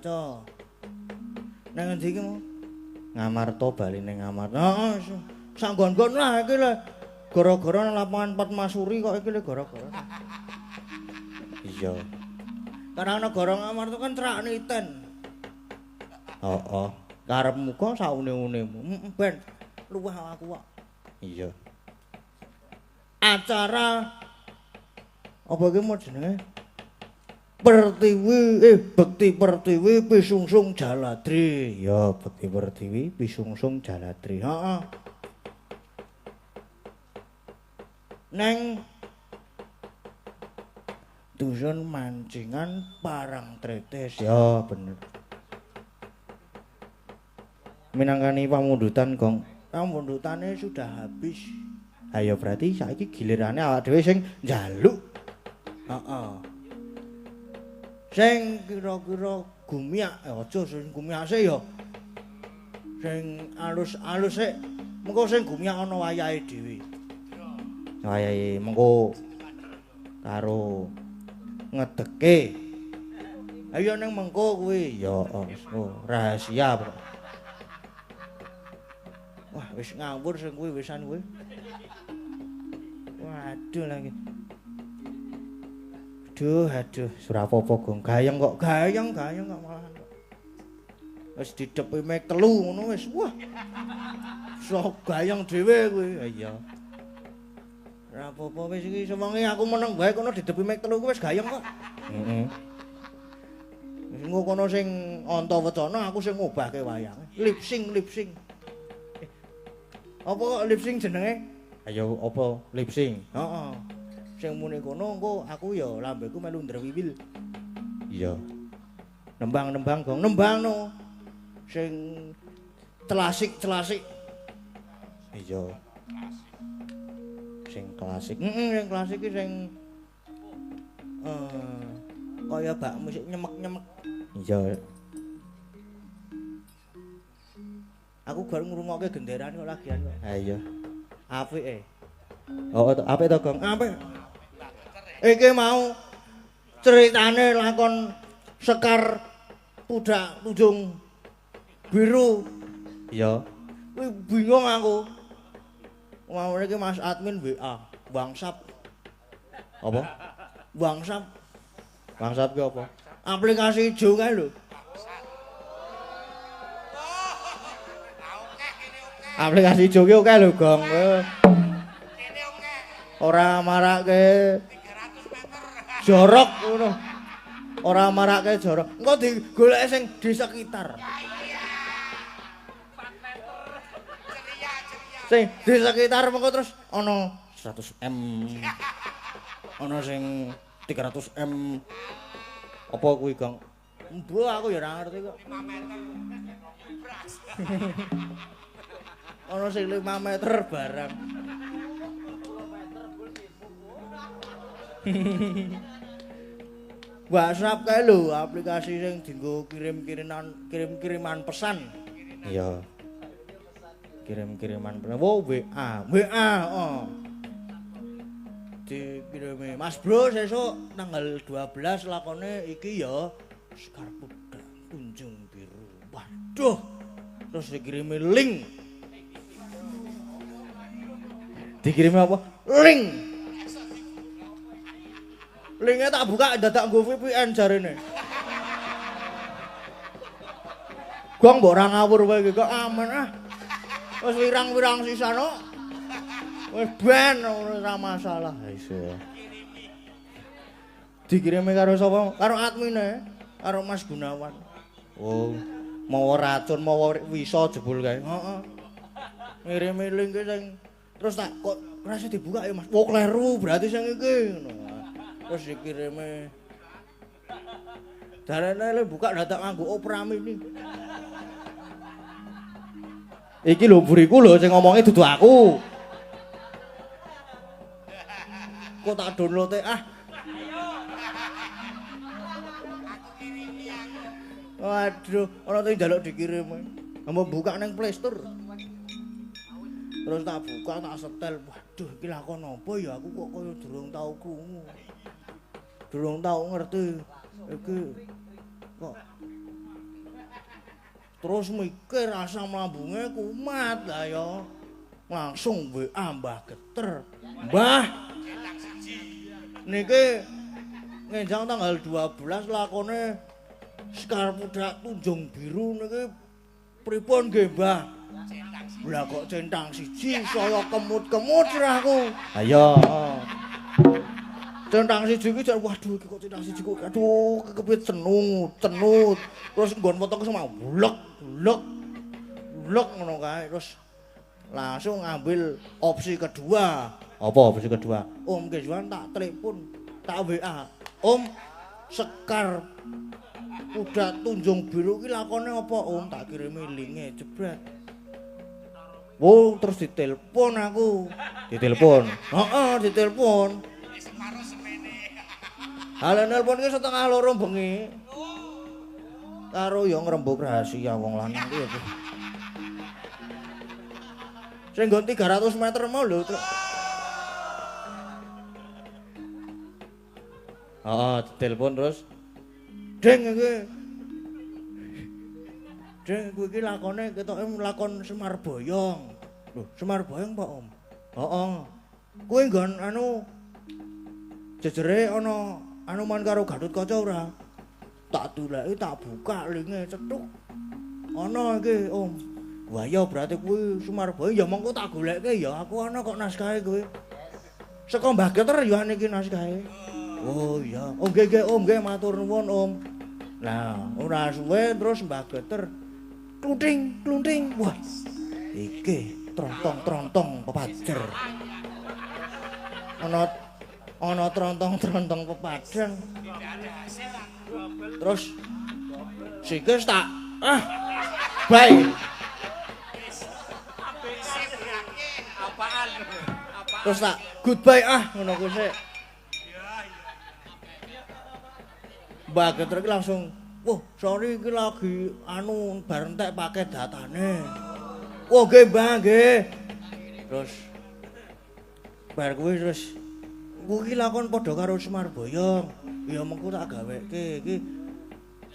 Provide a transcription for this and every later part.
Waca. Nang endi iki mau? Ngamarta bali ning Ngamarta. Heeh, sanggon-gon lah iki lho. Gara-gara nang lapangan Patmasuri kok iki lho gara-gara. Iya. Karena negara Ngamarta kan cerak niten. Heeh. Karepmu kok saune-unemu. Ben luwih aku kok. Iya. Acara apa iki mau jenenge? Bekti Pertiwi Pisungsung Jaladri. Ya, Bekti Pertiwi Pisungsung Jaladri. Heeh. Neng dusun Mancingan Parangtritis. Ya, bener. Minangkani pamundutan, Gong. Pamundutane sudah habis. Ayo berarti saiki gilirane awak dhewe sing njaluk. Heeh. Sing kira-kira gumiak, aja sing gumiake ya. Sing alus-alus sik. Mengko sing gumiak ana wayahe dhewe. Wayahe mengko karo ngedeke. Ayo ning mengko kuwi ya rahasia, Bro. Wah, wis ngawur sing kuwi wisan kuwi. Waduh lagi. Aduh, ora apa-apa, Gong. Gayeng kok malahan. Wis didepi mek telu ngono wis. Wah. Sok gayeng dhewe kuwi. Iya. Ora apa-apa wis iki semonge aku meneng bae kono didepi mek telu kuwi wis gayeng kok. Heeh. Wis engko kono sing Antawacana aku sing ngobahke wayang. Lip sync. Apa kok lip sync jenenge? Ayo apa lip sync? Heeh. Sing muni kono engko aku ya lambeku melu ndrewiwil. Iya. Nembang-nembang, Gong, nembangno. Sing celasik. Iya. Sing klasik. Sing klasik iki sing kaya bak musik nyemek-nyemek. Iya. Aku bar ngrungokke genderan kok lagian kok. Ha iya. Apike. Oh, apik to, Gong? Apik. Iki mau ceritane lakon Sekar Pudak Tunjung Biru. Iya. Kuwi bingung aku. Mau iki Mas admin WA, WhatsApp. Apa? WhatsApp. WhatsApp ki apa? Aplikasi ijo kae lho. Aplikasi ijo ki oke lho, Gong. Ora marake jorok ngono. Ora marake jorok. Engko digoleki sing di sekitar. Sing di sekitar mengko terus ana 100M. Ana sing 300M. Apa kuwi, Gong? Mbok aku ya ora ngerti kok. 5 meter. Ana sing 5 meter barang. WhatsApp kae lho, aplikasi sing dienggo kirim-kiriman pesan. Iya. Kirim-kiriman pesan. Oh, WA, oh. Dikirimi, Mas Bro, sesuk tanggal 12 lakone iki ya Sekar Pudak Tunjung Biru. Waduh. Terus dikirimi link. Dikirimi apa? Link. Linknya tak buka dadak nggo VPN jarene. Gong mbok ora ngawur wae iki kok aman ah. Wis wirang-wirang sisano. Wis ben ora masalah. Wis. Dikirimi karo sapa? Karo admine, karo Mas Gunawan. Oh, mawa racun, mawa wisa jebul kae. Heeh. Ngirimi link sing terus tak kok ora iso dibuka ya Mas. Wah, kleru berarti sing iki ngono. Terus dikirimi darane le buka dadak nganggo Opera Mini. Iki lho buriku lho sing ngomongi dudu aku. Kok tak download ah. Waduh, ana sing njaluk dikirim. Mbok buka nang Play Store. Terus tak buka tak setel. Waduh, iki lakon apa ya aku kok kaya durung tau krungu. Durung tau ngerti iki kok Terus mikir asam lambungnya kumat lah ya. Langsung WA Mbah Geter. Mbah. Niki ngenjang tanggal 12 lakone Sekar Pudak Tunjung Biru niki pripun nggih, Mbah? Lah kok centang siji saya kemut-kemut sirahku. Ayo. Centang siji iki waduh iki kok centang siji kok aduh kekepit cenut. Terus nggon potong sama blek ngono kae terus langsung ngambil opsi kedua. Apa opsi kedua? Om Kezwan tak telepon, tak WA. Om Sekar Pudak Tunjung Biru iki lakone apa Om? Tak kirimi linke jebret. Oh, terus ditelepon aku. Ditelepon. Heeh, ditelepon. Halo nelpon ki setengah 2 bengi. Karo yo ngrembug rahasia wong lanang ki ya. Sing nggon 300 meter mau lho. Ditelepon terus. Deng iki. Deng kuwi iki lakone ketoke lakon Semar Boyong. Lho, Semar Boyong Pak Om? Heeh. Kuwi nggon anu jejere ana Anoman karo Gatotkaca ora? Tak duleki tak buka linge cetuk. Ana iki, Om. Wah ya berarti kuwi Sumarboyo ya mongko tak goleke ya aku ana kok naskahe kuwi. Saka Mbah Geter ya niki naskahe. Oh iya. Oh nggih Om, nggih matur nuwun Om. Lah, ora suwe terus Mbah Geter klunting. Wah. Iki trontong pepajar. Ana trontong pepadang. Terus sikis tak bae. Terus tak goodbye ngono kuwi sik. Mbak Geter iki langsung, "Wah, sorry iki lagi bar entek paket datane." "Oh, nggih, Mbah, nggih." Terus bar kuwi terus kuwi lakon padha karo Semar Boyong. Ya mengko tak gaweke iki.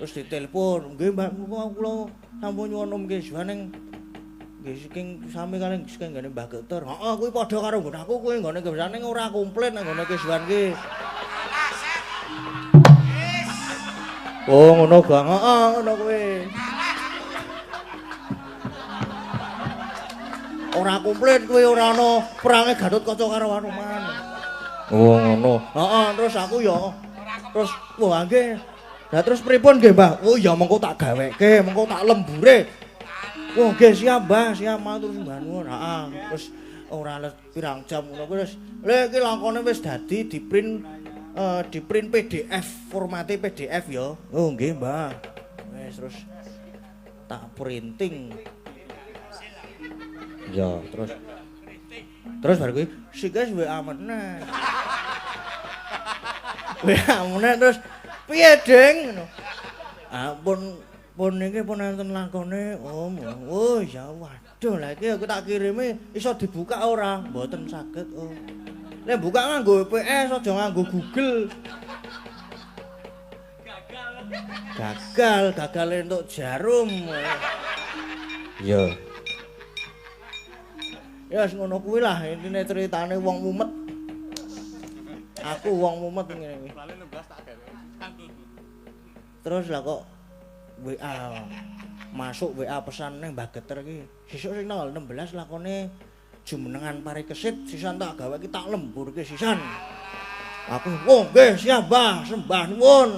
Terus ditelepon, "Nggih, Mbak, kula sampun nyuwun Om Kezwan ning nggih saking sami kalih saking nggone Mbah Geter." Heeh, kuwi padha karo nggon aku kuwi nggone Kezwan ning ora komplain nang nggone Kezwan ki. Oh, ngono Bang. Heeh, ngono kuwi. Ora komplain kuwi ora ana perange Gatotkaca karo Anoman. Oh ngono. Heeh, terus aku ya terus wah nggih. Lah terus pripun nggih, Mbah? Oh ya mengko tak gaweke, mengko tak lembure. Oh nggih siap, Mbah, siap matur sembah nuwun. Heeh. Terus ora pirang jam ngono kuwi wis. Lha iki lakone wis dadi di-print PDF, formate PDF ya. Oh nggih, Mbah. Wis terus tak printing. Ya, terus bar kuwi sikis WA meneh. WA meneh terus piye, Ding? Ngono. Pun niki pun enten lakone, Om. Oh, ya waduh, lah iki aku tak kirimi iso dibuka ora? Mboten saged, Om. Nek buka nganggo PS aja nganggo Google. Gagal entuk jarum. Iya. Ya wis ngono kuwi lah intine critane wong mumet. Aku wong mumet ngene iki. Terus lah kok WA masuk WA pesan ning Mbah Geter iki. Sesuk sing tanggal 16 lakone jumenengan Parikesit sisan tak gawe iki tak lemburke sisan. Aku oh nggih siap Mbah, sembah nuwun.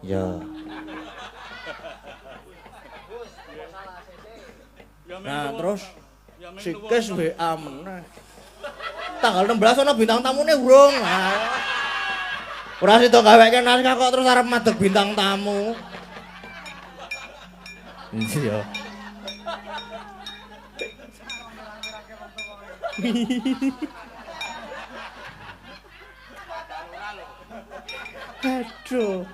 Ya. Nah terus sikis WA meneh. Tanggal 16 ana bintang tamune urung. Ora sida gaweke naskah kok terus arep madeg bintang tamu. Iya. Aduh.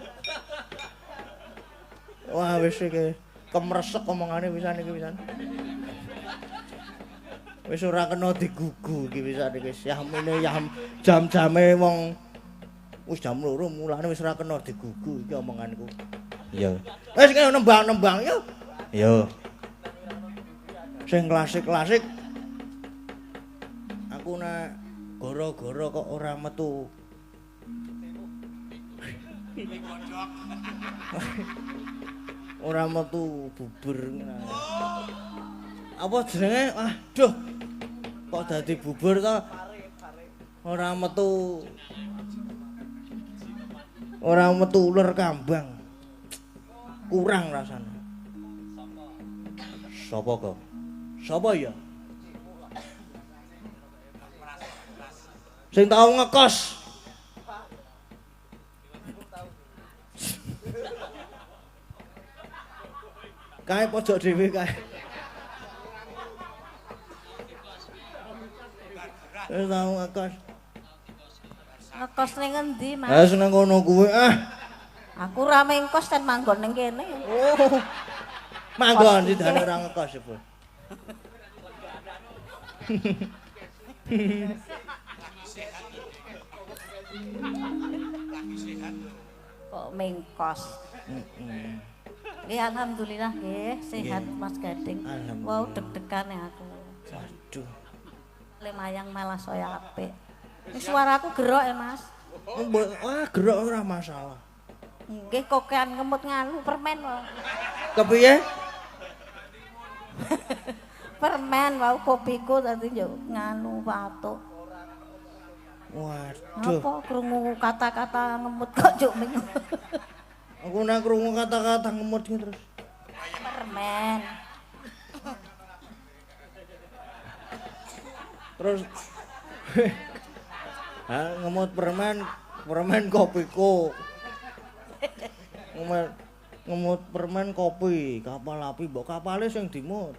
Wah wis iki kemresek omongane pisan iki pisan. Wis ora kena digugu iki pisan iki. Yamene jam-jame wong wis jam 2 mulane wis ora kena digugu iki omonganku. Iya. Wis kene nembang-nembang yo. Yo. Sing klasik-klasik. Aku nek gara-gara kok ora metu. Ora metu bubur ngene. Apa jenenge? Aduh. Kok dadi bubur to? Ora metu. Ora metu uler kambang. Kurang rasane. Sapa kok? Sapa ya? Sing tau ngekos. Kae pojok dhewe kae. Wis tau ngekos. Ngekos ning endi, Mas? Ha seneng ngono kuwi Aku ra mengkos ten manggon ning kene. Oh. Manggon didane ora ngekos, Bu. Kok mengkos? Nggih alhamdulillah nggih sehat Mas Gading. Wow deg-degan ya aku. Waduh. Lemayang malah saya apik. Ini suaraku gerok ya Mas. Wah, gerok ora masalah. Nggih kokean ngemut nganu permen wae. Kepiye? Permen wae kopiku tadi yo nganu patuk. Waduh. Apa krungu kata-kata ngemut kok juk menyu. Aku nek krungu kata-kata ngemut iki terus. Permen. Terus ngemut permen kopiku. Ngemut permen kopi, kapal api mbok kapale sing dimut.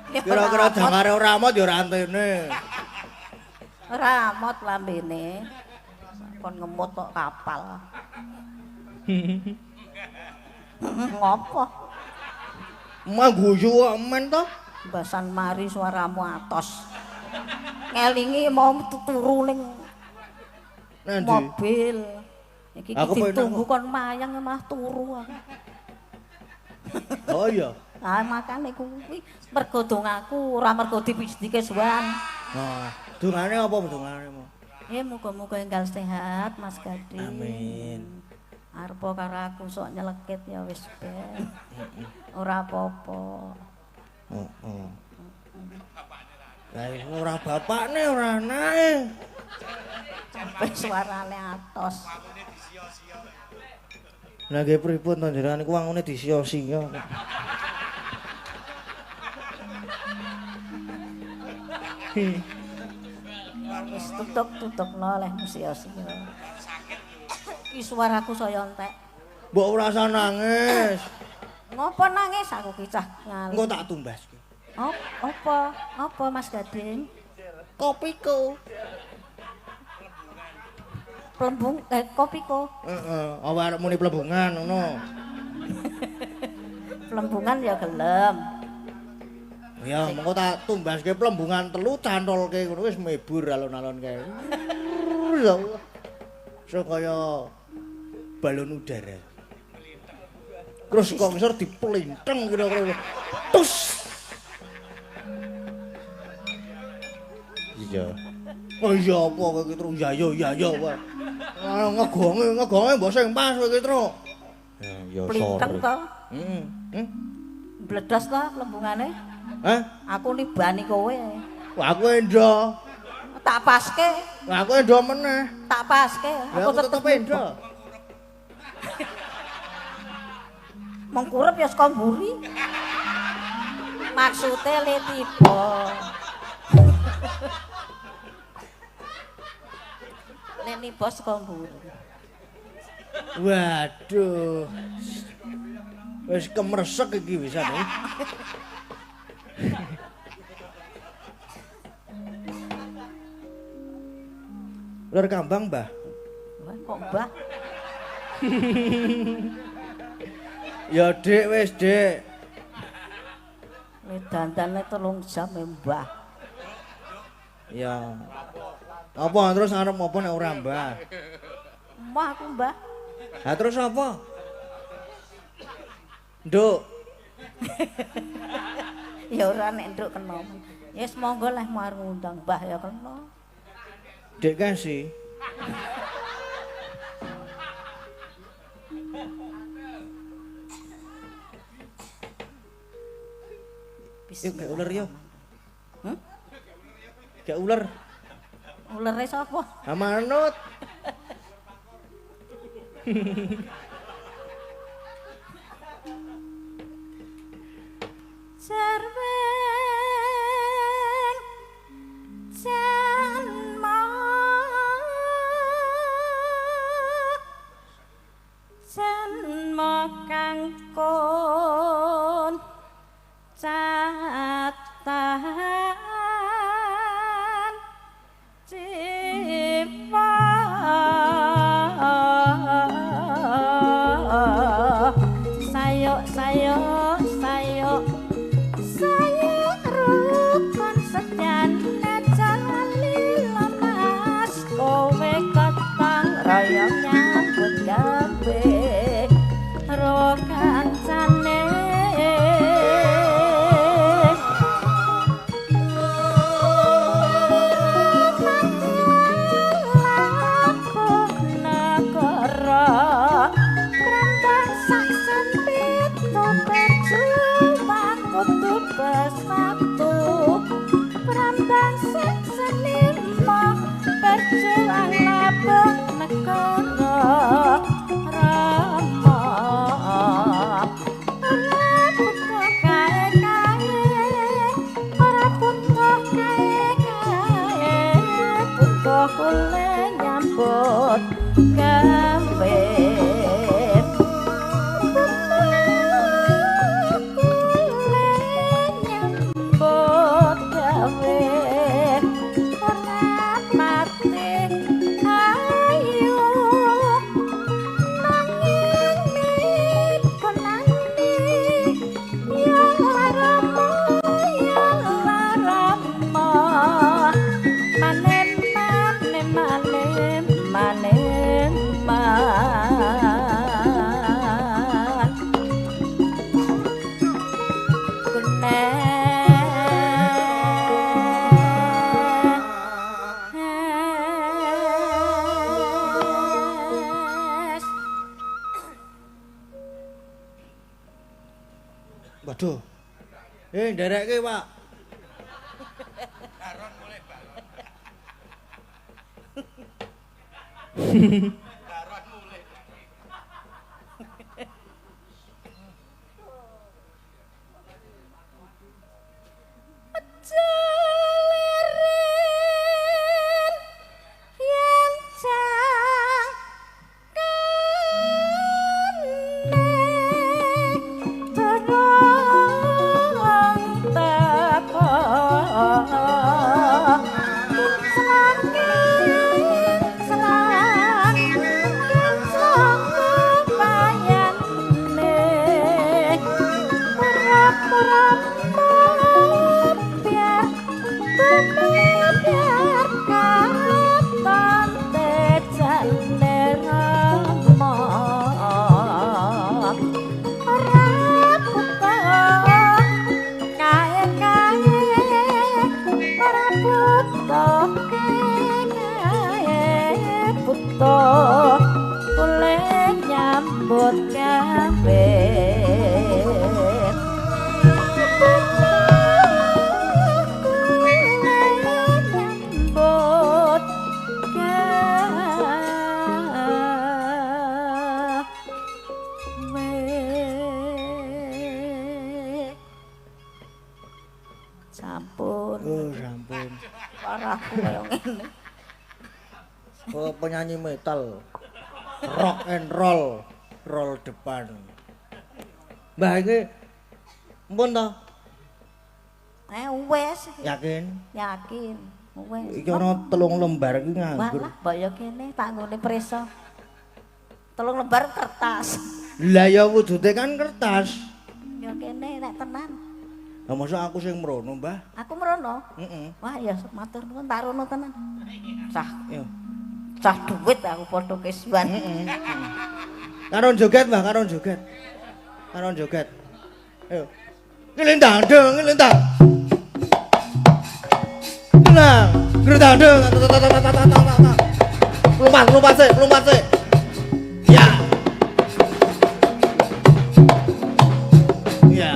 Kira-kira jangkare ora amot ya ora antene. Ora amot lambene. Kon ngemut kok kapal. Ngopo? Emang guyu kok men to? Basan mari suaramu atos. Ngelingi mau turu ning Nendi? mobil. Iki Aku ditunggu kon mayang mah turu aku. Oh iya. Ah makane kuwi mergo dongaku ora mergo dipijitike suwan. Nah, dungane apa dungane? Ya muga-muga enggal sehat Mas Gading. Amin. Arepa karo aku sok nyelekit ya wis ben. Ora apa-apa. Heeh. Lah ora bapakne ora anake. Sampai suarane atos. Lah nggih pripun to njenengan iku wangune disia-sia. Wis tutup-tutupno leh sia-sia. Iki suaraku saya entek. Mbok ora usah nangis. Ngopo nangis aku ki cah ngalih. Engko tak tumbaske. Apa? Apa Mas Gading? Kopiku. Kopiku. Heeh, apa arep muni plebungan ngono. Plembungan ya gelem. Ya, mengko tak tumbaske plembungan telu cantolke ngono wis mebur alon-alon kae. Ya Allah. So kaya balon udara. Terus kok ngisor diplinteng kira-kira. Tus. Iya. Oh iya apa kowe iki terus ya ya wae. Ngegonge mbok sing pas kowe iki terus. Ya Plinteng to? Heeh. Bledos to lembungane? Hah? Aku nibani kowe. Wah aku endo. Tak paske. Wah aku endo meneh. Tak paske. Aku tetep endo. Mengkurep ya saka mburi. Maksude le tiba. Leni bos saka mburi. Waduh. Wis kemresek iki wisan iki. Lur kambang, Mbah. Wah, kok Mbah? Ya, Dik, wis, Dik. Dandane 3 jam Mbah. Ya. Apa terus arep apa nek ora, Mbah? Mbah aku, Mbah. Lah terus apa? Nduk. Ya ora nek nduk kena. Yes monggo lah mau ngundang Mbah ya kena. Dek kasih. Yuk kayak ular yuk. Kayak ular. Ulere sapa? Amanut. Cerweng janma janma kang kon catahan cipa sayok sayok sayok sayok rukun sejane jali lemas kowe ketang raya nyambut gawe ro kancane bersatu perambang senima berjuang labeng negara Rama ora butuh kae-kae ora butuh kae-kae butuh kule nyambut gawe Waduh. Nderekke, Pak. Oh, penyanyi metal. Rock and roll. Roll depan. Mbah iki mpun to? Wes. Yakin? Yakin. Wes. Iki ana 3 lembar iki nganggur. Walah, mbok ya kene tak nggone preso. 3 lembar kertas. Lah ya wujude kan kertas. Ya kene nek tenan. Lah mosok aku sing mrono, Mbah? Aku merono. Heeh. Wah ya matur nuwun tak rono tenan. Cah Yo. cah duwit aku padha kesuwen. Karo joget, Mbah, karo joget. Karo joget. Ayo. Ngelintang dong, ngelintang. Tenang, ngelintang dong. Lompat sih. Ya. Ya.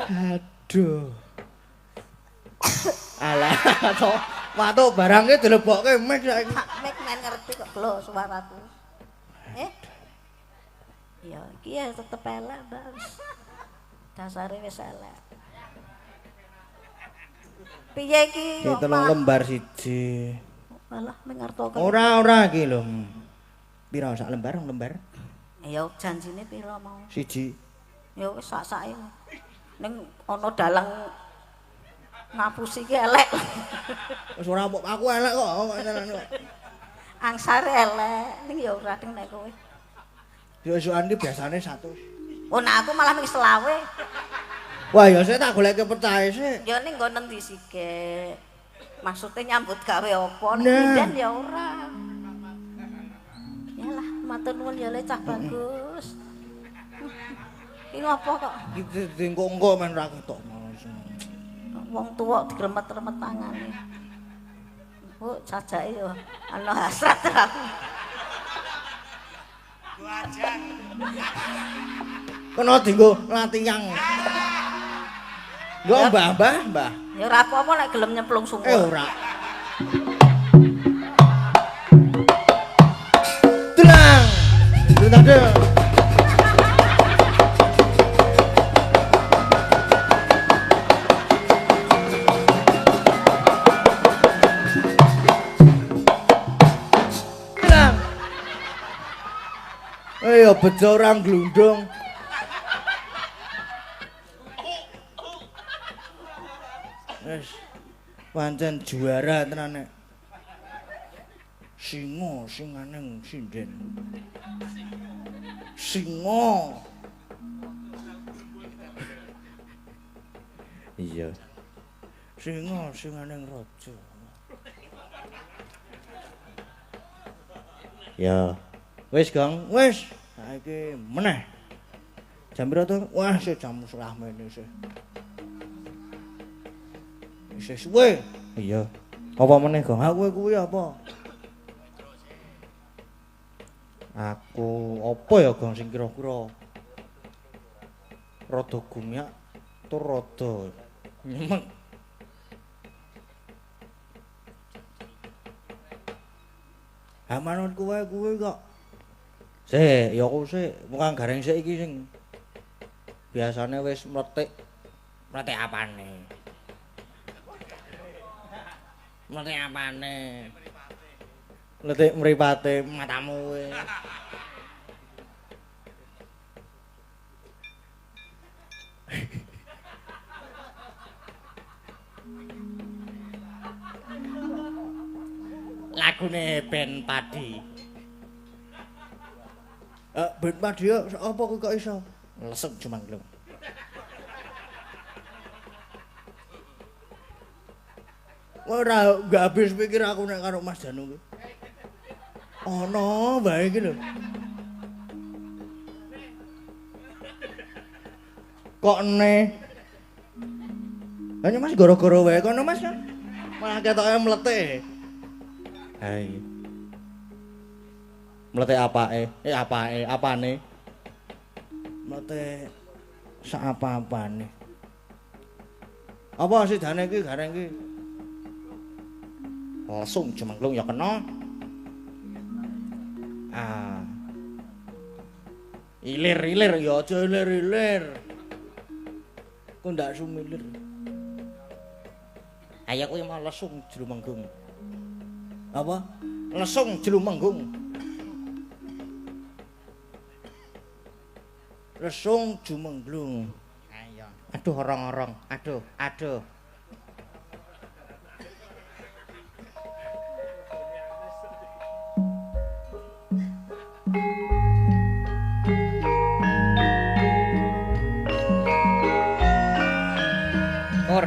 Aduh. Alah, to. Watuk barangke dilebokke mik saiki. Mek men ngerti kok lho suaraku. Ya iki ya tetep elek, Mbak. Dasare wis elek. Piye iki? Iki telung lembar siji. Alah mengertoke. Ora iki lho. Pira sak lembar, lembar? Ya janjine pira mau? Siji. Ya wis sak-sake. Ning ana dalang ngapusi ki elek. Wis ora aku elek kok. Angsare elek, ning ya ora ning nek kowe. Yo-yoan iki biasane 100. Oh, nah aku malah wis selawe. Wah, ya saya tak goleke percaya sih. Ya ning nggo nendi sike. Maksudnya nyambut gawe apa? Nah. Pindan ya ora. Yalah, matur nuwun ya le cah bagus. Iki ngopo kok? Iki dingko-engko men ra ketok. Wong tuwa digremet-remet tangane. Bu, sajake yo ana hasrat aku. Kena dienggo latihan. Nggo mbah. Ya ora apa-apa nek gelem nyemplung sumur. Ora. Tenang. Tenang. Tenang. Ayo bejo orang glundung. Wes pancen juara tenan nek. Singa singaneng sinden. Singa. Iya. Singa singaneng raja. Ya. Wis, Gang. Wis. Saiki meneh. Jam pira to? Wah, sik jam setengah meneh sih. Wis suwe. Iya. Apa meneh, Gang? Aku kuwi apa? Aku apa ya, Gang, sing kira-kira rada gumyak tur rada nyemek. Ha manutku wae kuwi kok. Sik, ya aku sik, mugang gareng sik iki sing biasane wis mletik apane. Mletik apane? Mletik mripate matamu kowe. Lagune Ben Padi. Ben Padi apa kok iso? Lesuk cuma glung. Ora gak habis pikir aku nek karo Mas Danu kuwi. Ono bae iki lho. Kok ne? Hanya Mas gara-gara wae kono Mas. Malah ketoke mletik. Hai. Mletik apake? Apane? Mletik sak apa-apane. Apa sidane iki gareng iki? Langsung jemenglung ya kena. Ah. Ilir ya aja ilir. Kok ndak sumilir. Ayo kuwi mau lesung jero manggung. Apa? lesung jlumenggung. Lesung jumengglung. Ayo. Aduh orang-orang. Aduh, aduh. Or.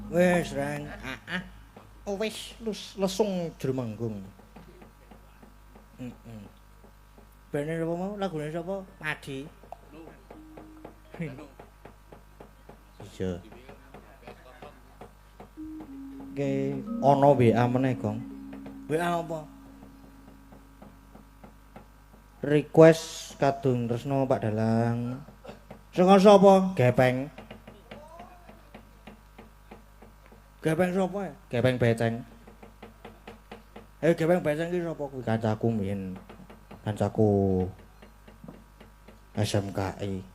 Wis, Reng. Wis lesung jrumenggung. Heeh. Bene apa mau? Lagune sapa? Padi. Iya. Ke ana WA meneh, Gong. WA apa? Request kadung tresno Pak Dalang. Saka sapa? Gepeng. Gepeng sapa ya? Gepeng Beceng. Gepeng Beceng ki sapa kuwi? Kancaku mbiyen. Kancaku SMKI.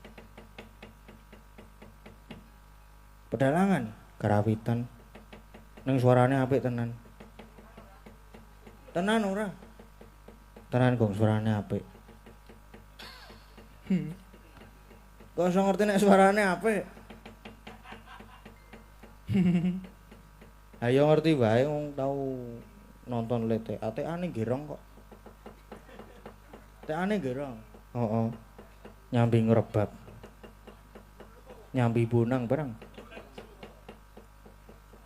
Pedalangan Karawitan. Ning suarane apik tenan. Tenan ora? Tenan Gong suarane apik. Kok iso ngerti nek suarane apik? Ayo ngerti wae wong tau nonton lete. Atekane gerong kok. Atekane gerong. Heeh. Nyambi ngrebab. Nyambi bonang bareng.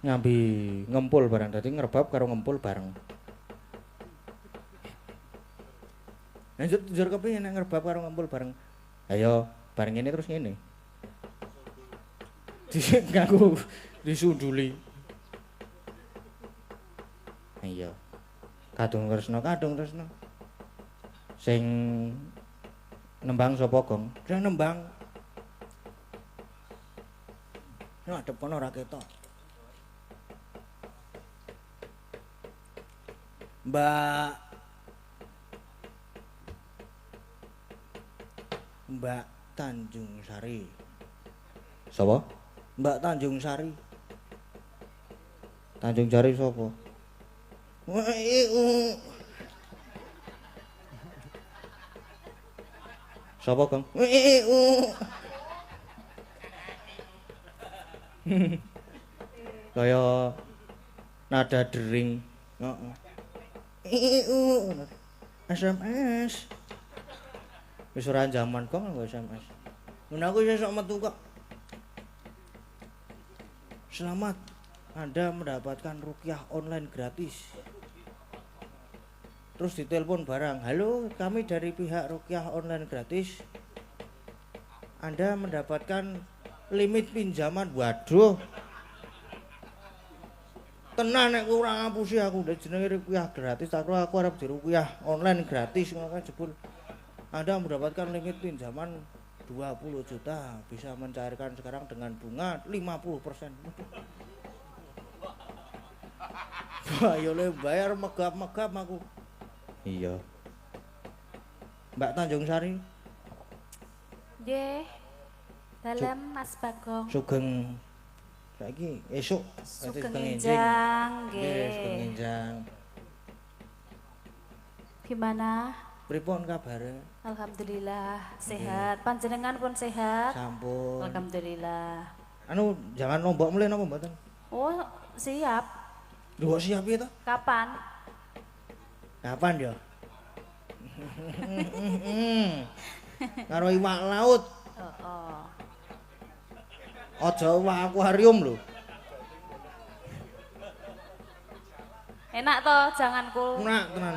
Nyambi ngempul bareng. Dadi ngrebab karo ngempul bareng. Njur kepengin nek ngrebab karo ngempul bareng. Ayo bareng ngene terus ngene. Ngaku disunduli. Iya. Kadung tresno. Sing nembang sapa, Gong? Sing nembang. Nek adep kono ora ketok. Mbak Tanjung Sari. Sapa? Mbak Tanjung Sari. Tanjung Sari sapa? Sapa, Kang? Kaya nada dering. Heeh. SMS. Wis ora jaman kok nggo SMS. Mun aku sesuk metu kok. Selamat Anda mendapatkan ruqyah online gratis. Terus ditelepon barang, halo kami dari pihak ruqyah online gratis. Anda mendapatkan limit pinjaman. Waduh. Tenan nek ora ngapusi aku nek jenenge ruqyah gratis aku arep diruqyah online gratis ngono kan jebul. Anda mendapatkan limit pinjaman 20 juta, bisa mencairkan sekarang dengan bunga 50%. Wah, yo le bayar megap-megap aku. Iya. Mbak Tanjung Sari. Nggih. Dalam Mas Bagong. Sugeng saiki esuk Sugeng enjang nggih. nggih. Sugeng enjang. Gimana? Pripun kabare? Alhamdulillah sehat. Panjenengan pun sehat? Sampun. Alhamdulillah. Anu jangan nombok mulih napa mboten? Oh, siap. Lho kok siap piye to? Kapan? Kapan ya? Karo iwak laut. Oh. Aja iwak akuarium lho. Enak toh janganku. Enak tenan.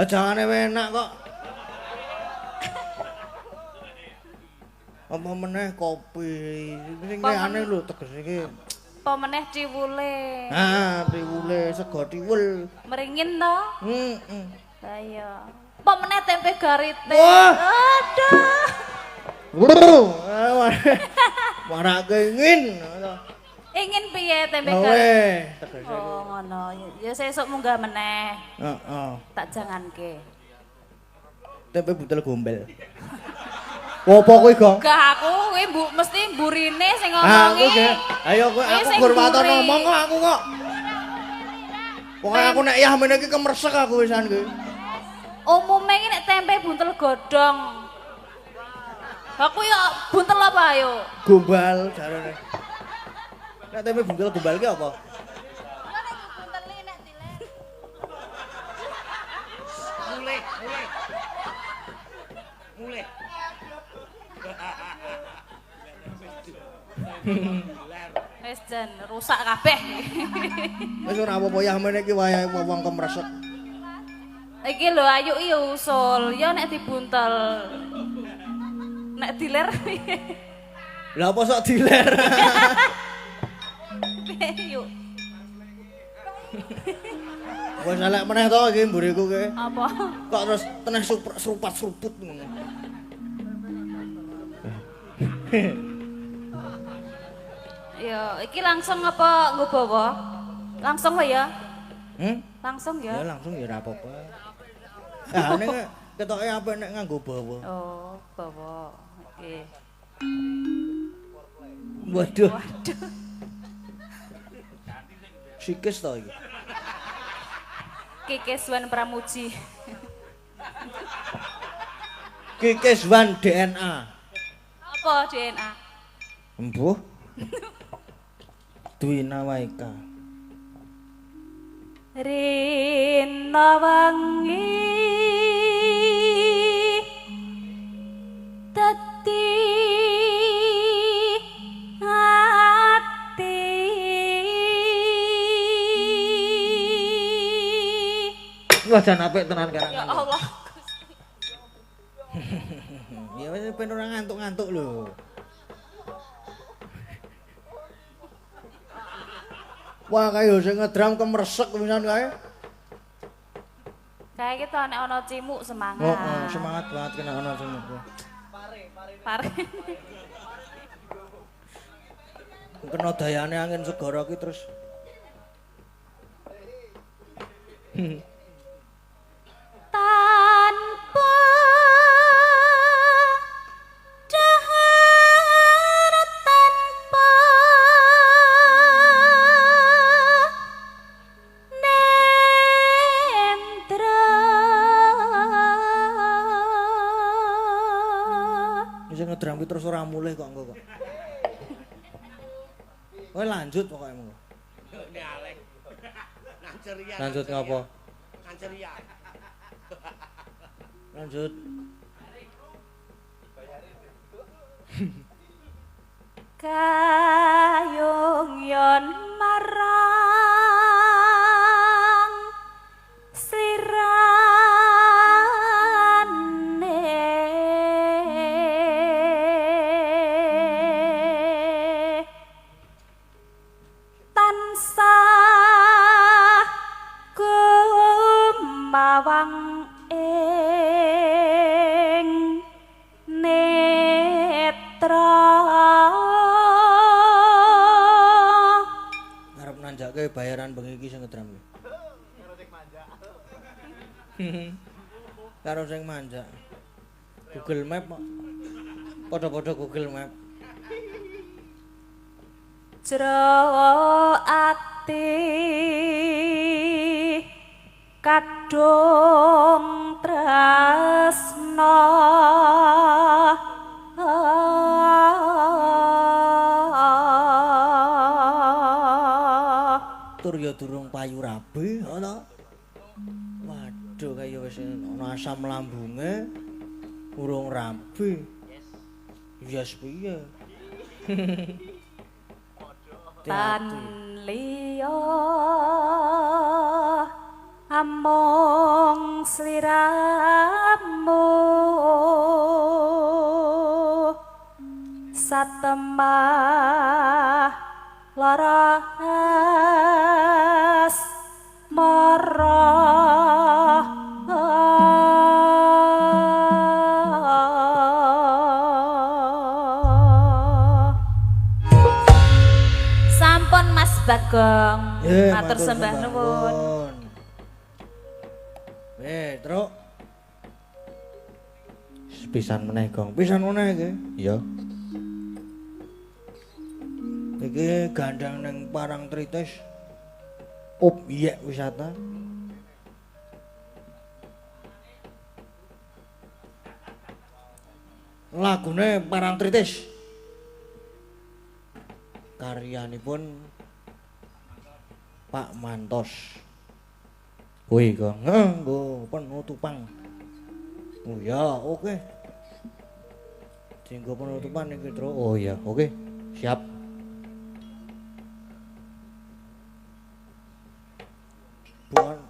Jangane enak kok. Apa meneh kopi. Sing aneh lho teges iki. Apa meneh ciwule. Ah, priwule sego tiwul. Meringin toh? Heeh. Lah iya. Apa meneh tempe garite. Wah. Aduh. Marake ingin. Ingin piye tempe Gawe garite? tegese. Oh, ngono. Ya sesuk munggah meneh. Heeh. Tak janganke. Tempe butel gombel. Apa kowe, Gong? Gak aku kuwi mesti mburine sing Aku ngomongi. ge. Ayo kowe aku gur waton ngomong kok aku kok. Pokoke aku nek yah meneh iki kemresek aku wisan kuwi. Umume iki nek tempe buntel godhong. Aku ya buntel apa ayo? Gombal jarene. Nek tempe buntel gombal ki apa? Mulih. Wis jan rusak kabeh. Wis ora apa-apa yah meneh iki wayahe wong kemresek. Iki lho ayu iki usul, ya nek dibuntel. Nek diler Lah apa sok diler? yuk. Wis elek meneh to iki mburiku ki. Apa? Kok terus teneh serupat seruput ngono. Ya, iki langsung apa nggo bawa? Langsung wae ya? Langsung Ya ya? langsung ya ora apa-apa. Ah nek ketoke apik nek nganggo bawa. Oh, bawa. Oke. Waduh, Waduh. sikis to iki. Kikeswan Pramuji. Kikeswan DNA. Apa DNA? Embuh. Dwina Waika. Rina wangi dadi ati Wajan apik tenan karang. ya Allah Ya wis ben ora ngantuk-ngantuk lho. Wah kaya sing ngedram kemresek pisan kae. kayak gitu nek ana cimuk semangat. Oh, semangat banget kena ana sing. Pare. Kena dayane angin segara ki terus. Tanpa dahar tanpa nendra Wis ngedram ki terus ora mulih kok engko kok. Kowe lanjut pokoke monggo. Lanjut ngapa? Lanjut. kayo Karo sing manjak. Google Map kok. Padha-padha Google Map. Jero ati kadung tresna Tur ya durung payu rabi ana. Waduh kaya wis ana asam lambunge urung rabi. Yes piye? tan liya among sliramu satemah laras marah sampun Mas Bagong matur sembah nuwun. Truk. Pisan meneh, Gong. Pisan meneh iki. Iya. Iki gandang ning Parangtritis. Obyek wisata. Lagune Parangtritis. Karyanipun Pak Mantos. Kuwi kok nggo penutupan. Oh ya, oke. Dinggo penutupan iki, Tru. Oh ya, oke. Siap. Bukan.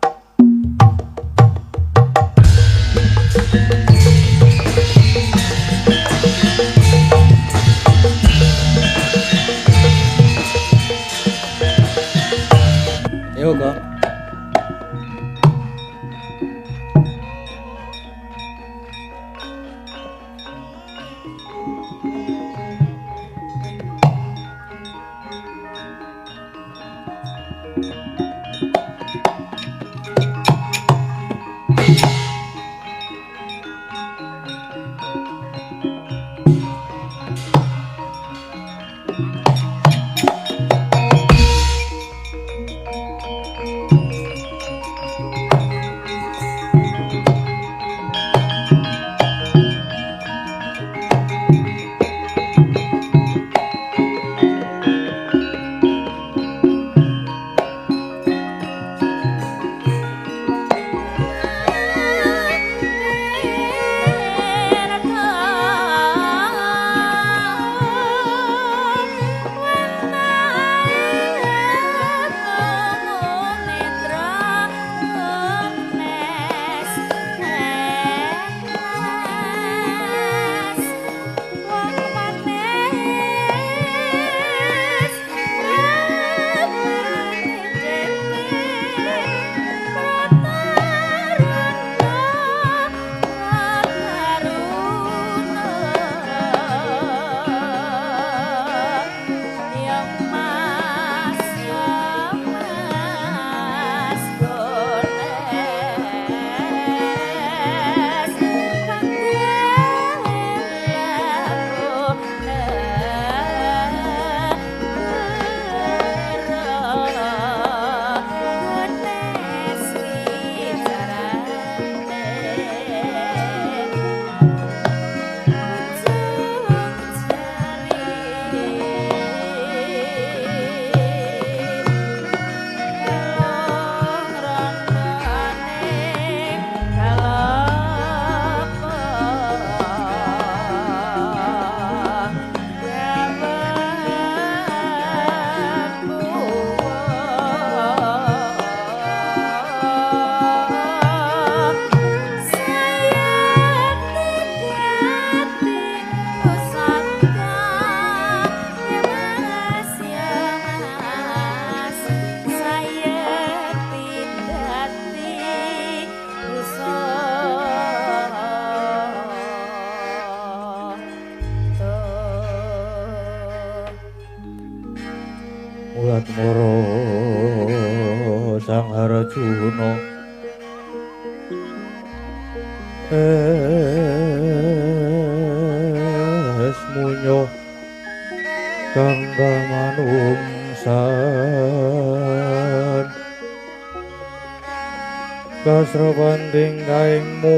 Yo, Kak. Sang Arjuna esmunyo kang kamanungsan kasrepanting kaing mungso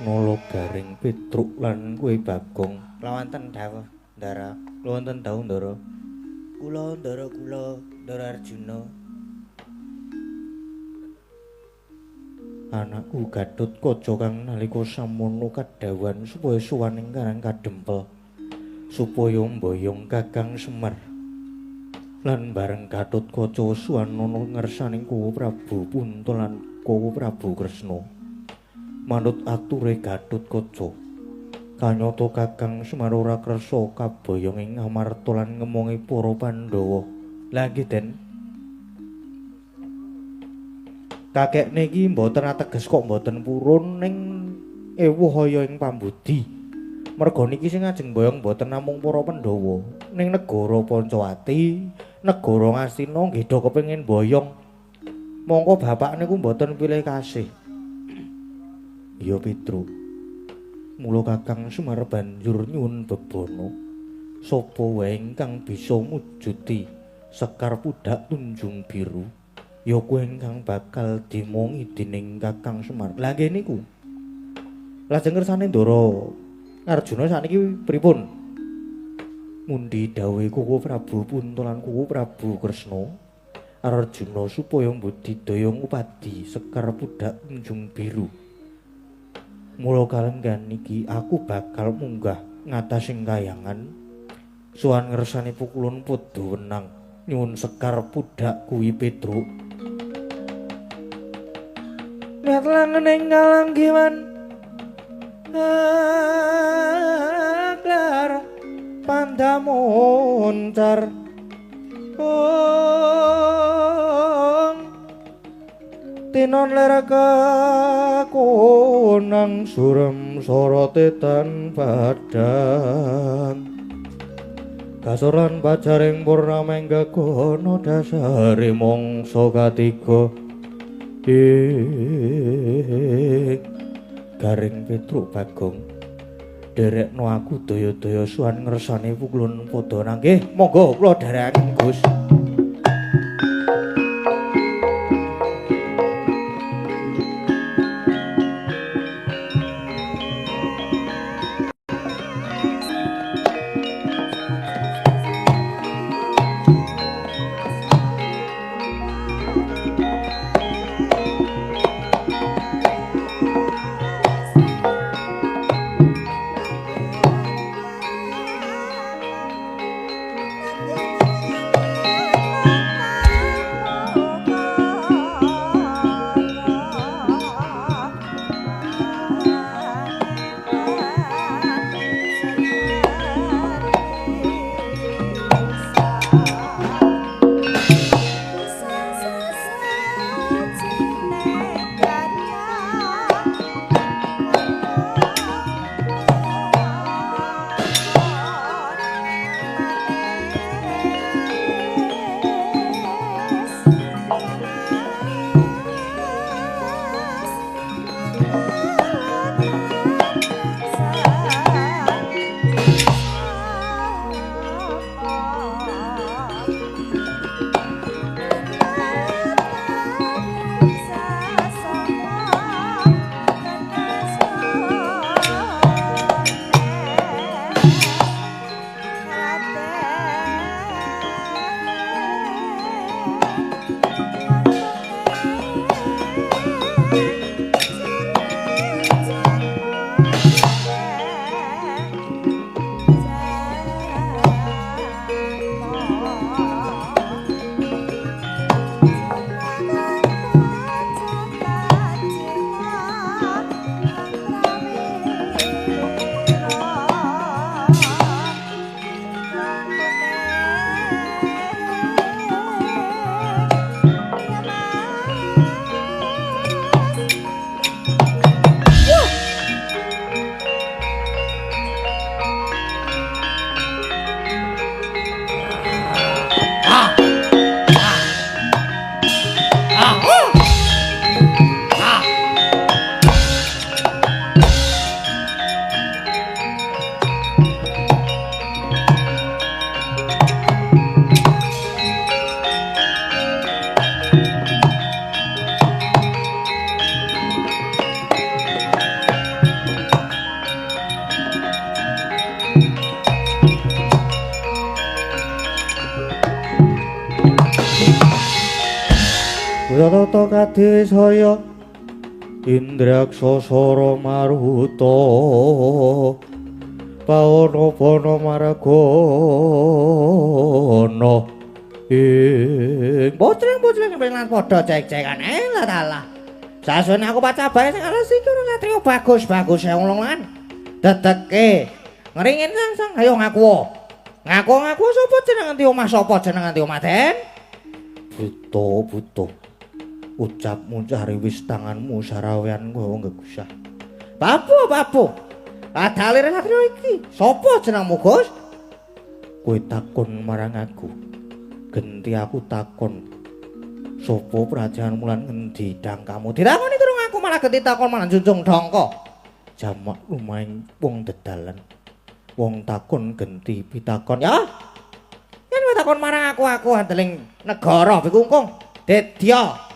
Nolo garing Petruk lan kuwi Bagong lawanten dawuh Ndara lawanten dawuh Ndara kula Ndara Arjuna anakku Gatotkaca kang nalika samono kadhawuhan supaya suwaning karang kadempel supaya mboyong Kakang Semar lan bareng Gatotkaca suwanana ngersaning Kowo Prabu Punta lan Kowo Prabu Kresna manut ature Gatotkaca kanyata Kakang Semar ora kersa kaboyong ing Amarta lan ngemongi para Pandhawa lha nggih Den kakekne iki mboten ateges kok mboten purun ning ewuh kaya ing pambudi merga niki sing ajeng boyong mboten namung para Pandhawa ning negara Pancawati negara Ngastina nggih do kepengin boyong mongko bapak niku mboten pilih kasih iya Petru mula Kakang Semar banjur nyuwun bebono sapa wae ingkang bisa mujuti Sekar Pudak Tunjung Biru ya kuwi ingkang bakal dimongi dening Kakang Semar. Lah nggih niku. Lajeng kersane Ndara Arjuna sakniki pripun? Mundi dawuhe Kowo Prabu Punta lan Kowo Prabu Kresna Arjuna supaya mbudidaya ngupadi Sekar Pudak Tunjung Biru. Mula kalenggan niki aku bakal munggah ngatasing kayangan suwan ngersani pukulun padha wenang nyuwun Sekar Pudak kuwi Petruk. Lihat langening kalanggiman aklar pandamoncar tinon ler kakonang surem sorote tan padang kasoran pajaring purnama gakono dasare mangsa katiga garing Petruk Bagong derekno aku daya-daya suwan ngersane pukulun padha nggih monggo kula dherekaken Gus. Wirata Kadisaya Indraksasara Maruta Pawana Maragana ing bocreng-bocreng lan padha cek-cekan lah dalah. Sasuwene aku pacabae sing alas iki ora satriya bagus-bagus ya ulungan. Dedeke ngringin sangsang ayo ngaku. Ngaku sapa jenengan ti omah sapa jenengan ti omah Den? Buto. Ucapmu cari wis tanganmu sarawean nggawa gegusah. Bapu. Adalir satriya iki sapa jenengmu Gus? Kowe takon marang aku. Genti aku takon. Sopo prajan mulan ngendi dangkamu? Ditakoni durung aku malah genti takon malah junjung dangka. Jamak lumaing wong dedalan. Wong takon genti pitakon. Ya. Yen kowe takon marang aku handeling negara bikungkung. Dedya.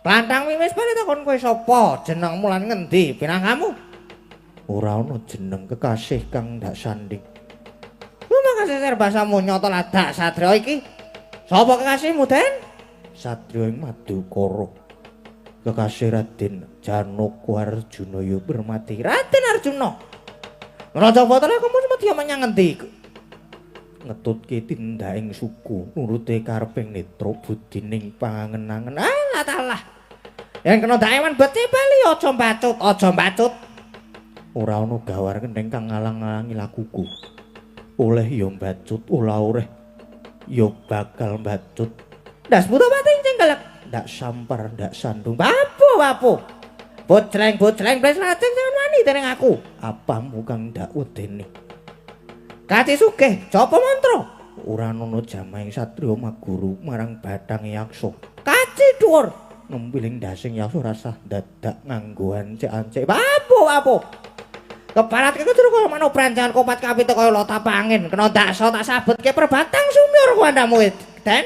Plantang wis bali takon kowe sapa? Jenengmu lan ngendi pinangkamu? Ora ana jeneng kekasih kang ndak sanding. Lu makasih serbasamu nyata ladak satriya iki. Sapa kekasihmu, Den? Satriya ing Madukara. Kekasih Raden Janaka Arjuna ya bermati. Raden Arjuna. Raja Batara kamu semedya menyang ngendi? Ngetutke tindaking suku, nuruti kareping netra budining pangangen-angen. Alah talah. Yen kena daewan beti bali aja mbacut. Ora ana gawar kendeng kang ngalang-alangi lakuku. Oleh ya mbacut, ora oleh ya bakal mbacut. Ndas buta pating cengkelek. Ndak sampar, ndak sandung. Bapu. Bocreng blas lajeng jangan wani dening aku. Apamu kang ndak wedeni? Kati sugih, japa mantra. Ora ana jamaing satriya maguru marang Bathang Yaksa. Kaci dhuwur. Nempiling ndasing Yaksa rasah dadak nganggo ancik-ancik. Bapu. Keparat iki terus kaya manuk branjangan kopat kapite kaya lota pangin. Kena daksa tak sabetke perbatang sumur kuandamu, Den.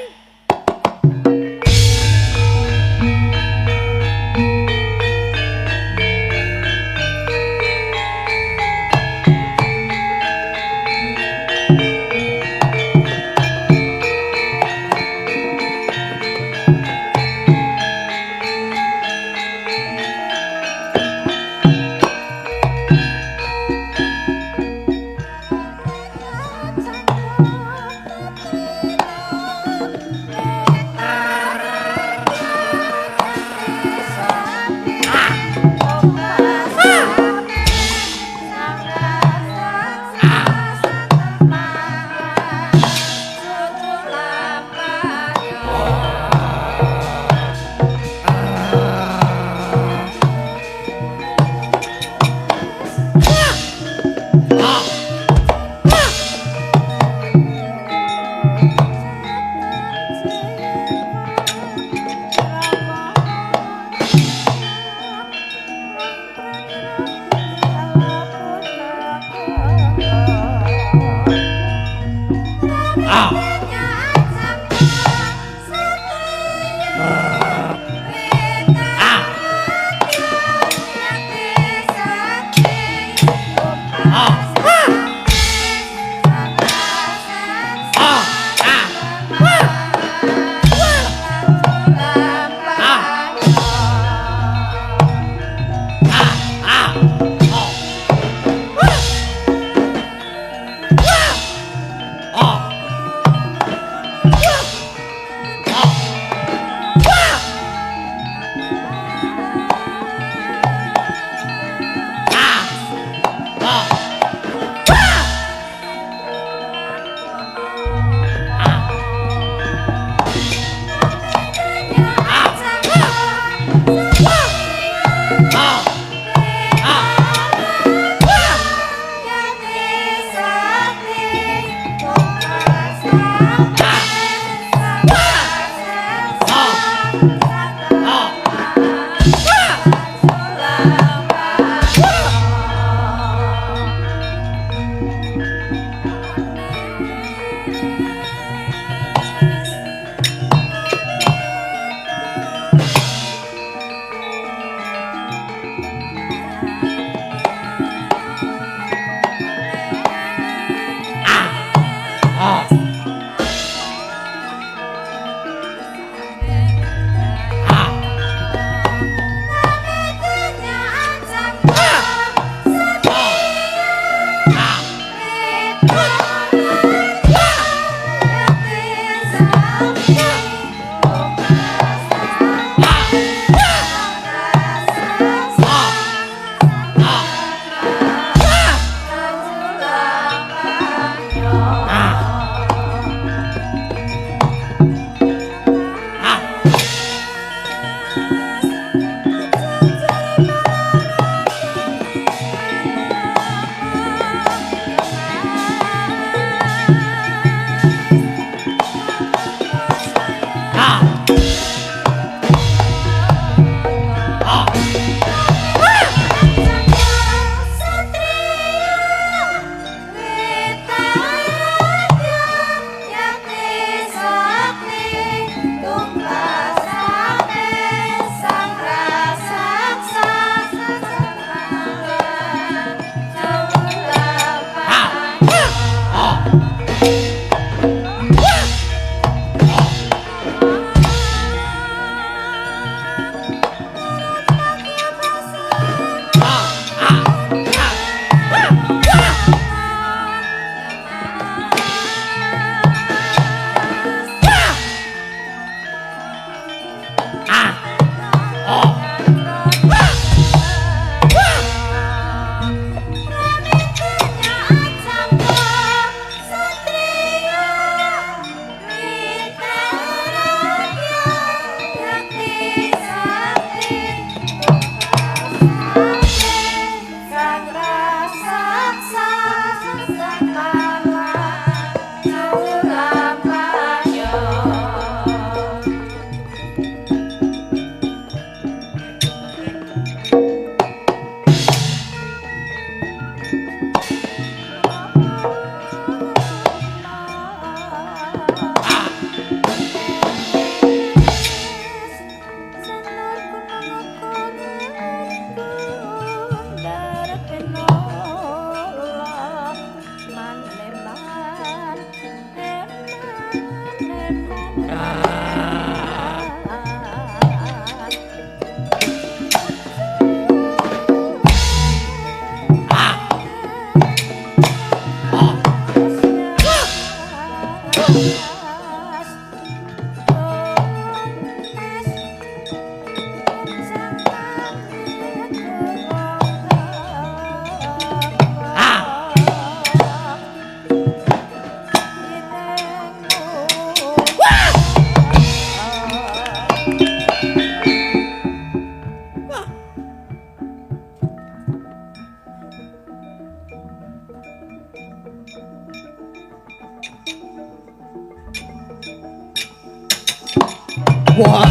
Wah.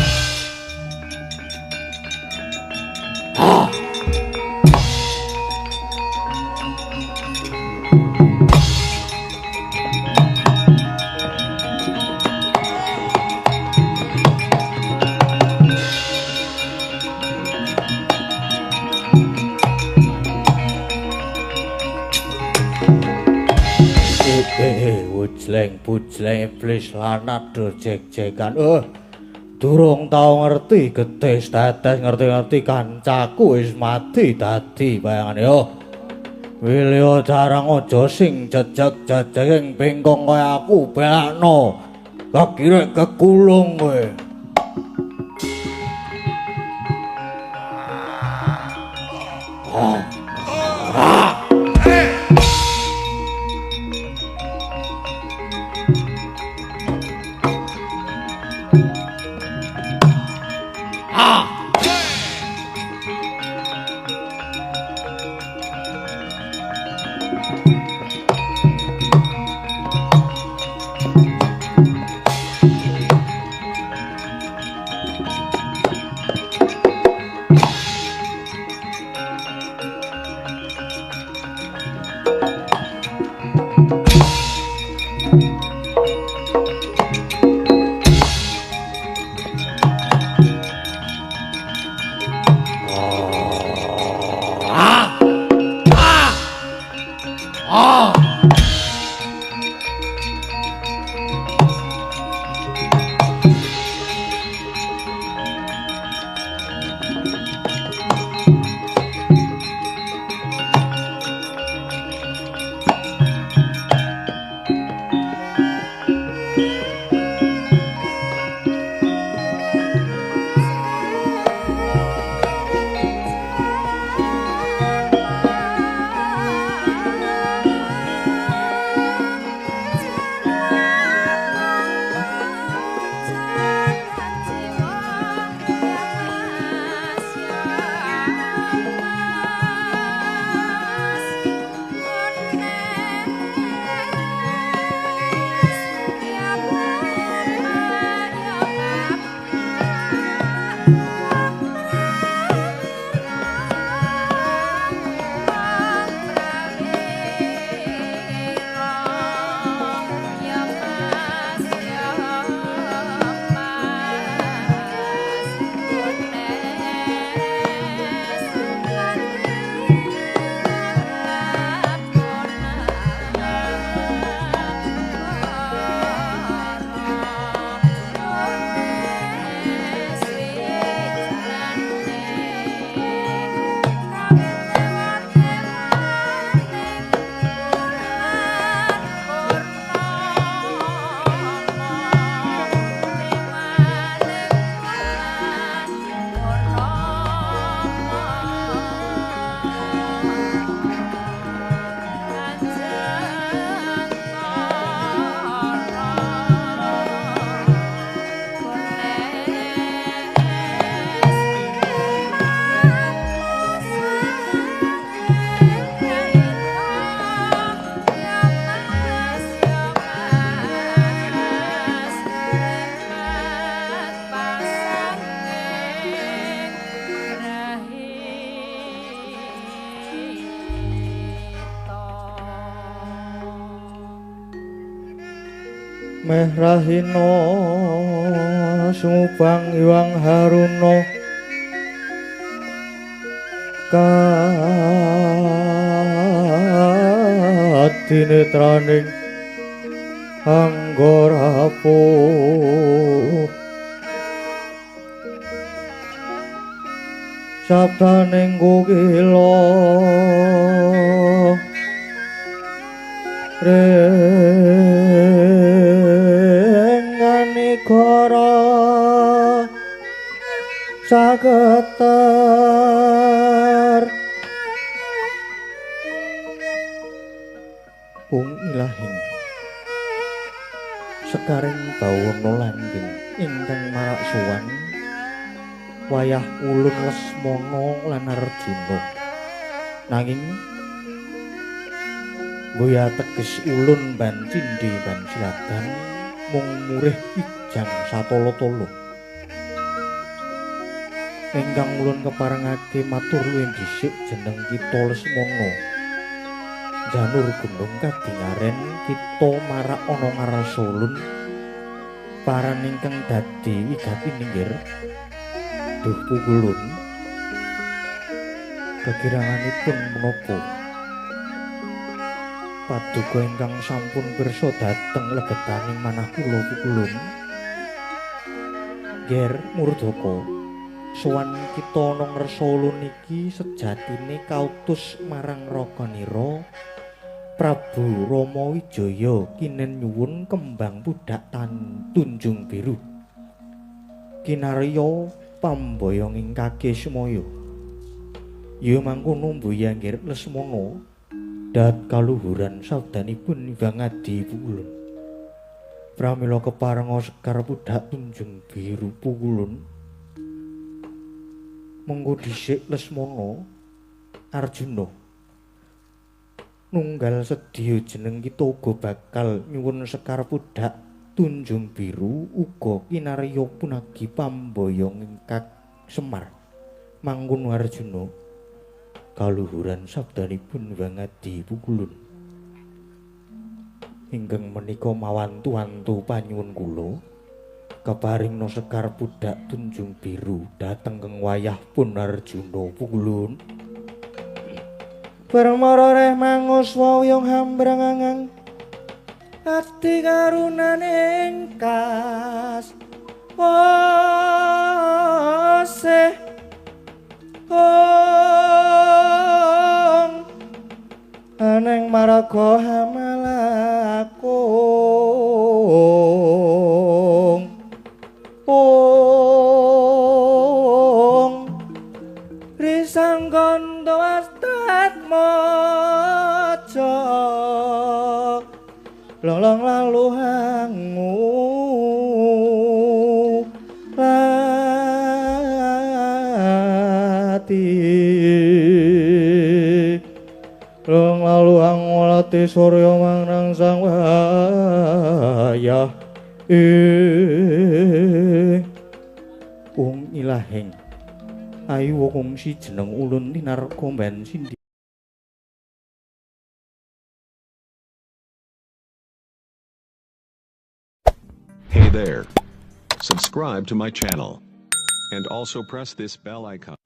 Bujleng iblis lanat jek-jekan. Durung tau ngerti getes tetes ngerti-ngerti kancaku wis mati dadi bayangane yo. Wilio jarang aja sing jejeg-jejeg ing bengkong kaya aku belakno. Kakirek kekulung kowe. Meh rahina sumubang iwang haruna kadinetraning Anggarapuh sabdaning kukila renganigara sagetar ilahing sekaring bawana langgeng ingkang marak sowan wayah ulun Lesmana lan Arjuna nanging Boya teges ulun ban cindhi ban siladan mung murih ijang satolo-tolo ingkang ulun keparengake matur luwih dhisik jeneng kita Lesmana. Janur gunung kadingaren kita marak ana ngarsa ulun. Paran ingkang dadi wigati ninggir. Duh pukulun. Kekiranganipun menapa? Paduka ingkang sampun pirsa dhateng legetaning manah kula pukulun. Ger Murdaka. Sowan kita ana ngresa ulun iki sejatine kautus marang Rakanira Prabu Rama Wijaya kinen nyuwun kembang budak Tunjung Biru. Kinarya pambayang ing kake semaya. Ya mangkono mbuya nggir Lesmana dat kaluhuran sabdanipun Hyang Adi pukulun. Pramila keparenga sekar budak Tunjung Biru pukulun. Mengko dhisik Lesmana Arjuna nunggal sedya jeneng kita uga bakal nyuwun sekar budak Tunjung Biru uga kinarya punagi pambayang ing Semar. Mangkono Arjuna kaluhuran sabdanipun Hyang Adi pukulun. Ingkang menika mawantu-wantu panyuwun kula keparingna sekar budak Tunjung Biru dhateng keng wayah pun Arjuna pukulun. Permara reh mangus wayang hambrangangang ati karunaning kas waseh aneng maraga hamalakung risang kondo astat mojo lolong lalu hangu lati lolong lalu hangu lati surya mangrang sang wayah wong ilahing ayu wong si jeneng ulun tinar komben sindi. Hey there. Subscribe to my channel and also press this bell icon.